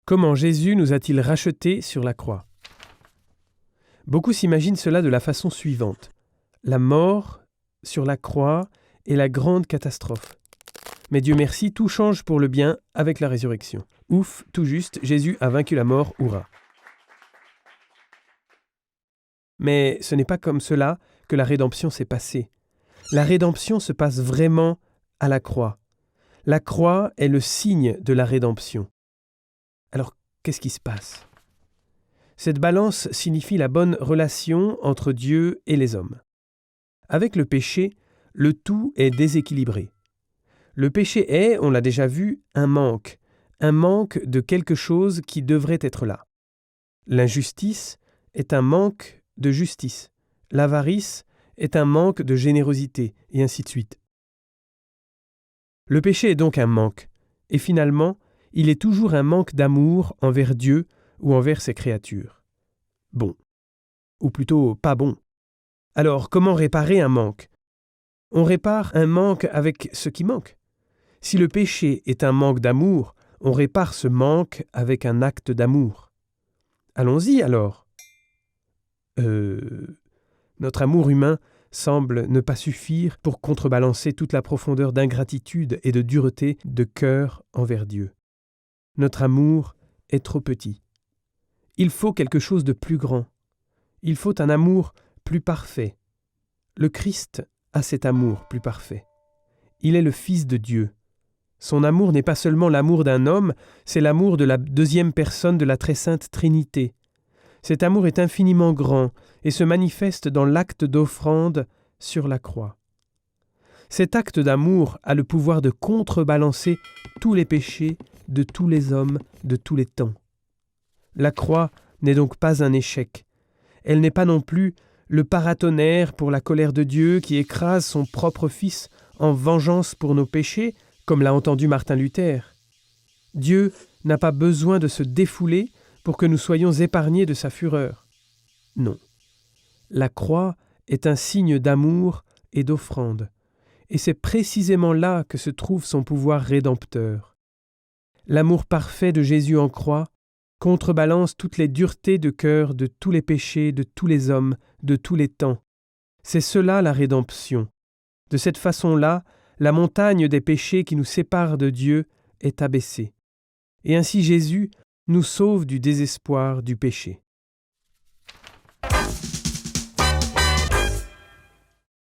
Comment Jésus nous a-t-il rachetés sur la croix? Beaucoup s'imaginent cela de la façon suivante. La mort sur la croix est la grande catastrophe. Mais Dieu merci, tout change pour le bien avec la résurrection. Ouf, tout juste, Jésus a vaincu la mort, hurrah. Mais ce n'est pas comme cela que la rédemption s'est passée. La rédemption se passe vraiment à la croix. La croix est le signe de la rédemption. Alors, qu'est-ce qui se passe? Cette balance signifie la bonne relation entre Dieu et les hommes. Avec le péché, le tout est déséquilibré. Le péché est, on l'a déjà vu, un manque de quelque chose qui devrait être là. L'injustice est un manque de justice. L'avarice est un manque de générosité, et ainsi de suite. Le péché est donc un manque, et finalement, il est toujours un manque d'amour envers Dieu ou envers ses créatures. Bon, ou plutôt pas bon. Alors, comment réparer un manque? On répare un manque avec ce qui manque. Si le péché est un manque d'amour, on répare ce manque avec un acte d'amour. Allons-y alors. Notre amour humain semble ne pas suffire pour contrebalancer toute la profondeur d'ingratitude et de dureté de cœur envers Dieu. Notre amour est trop petit. Il faut quelque chose de plus grand. Il faut un amour plus parfait. Le Christ a cet amour plus parfait. Il est le Fils de Dieu. Son amour n'est pas seulement l'amour d'un homme, c'est l'amour de la deuxième personne de la très sainte Trinité. Cet amour est infiniment grand et se manifeste dans l'acte d'offrande sur la croix. Cet acte d'amour a le pouvoir de contrebalancer tous les péchés de tous les hommes de tous les temps. La croix n'est donc pas un échec. Elle n'est pas non plus le paratonnerre pour la colère de Dieu qui écrase son propre Fils en vengeance pour nos péchés, comme l'a entendu Martin Luther. Dieu n'a pas besoin de se défouler pour que nous soyons épargnés de sa fureur. Non. La croix est un signe d'amour et d'offrande, et c'est précisément là que se trouve son pouvoir rédempteur. L'amour parfait de Jésus en croix contrebalance toutes les duretés de cœur de tous les péchés de tous les hommes de tous les temps. C'est cela la rédemption. De cette façon-là, la montagne des péchés qui nous séparent de Dieu est abaissée. Et ainsi Jésus nous sauve du désespoir du péché.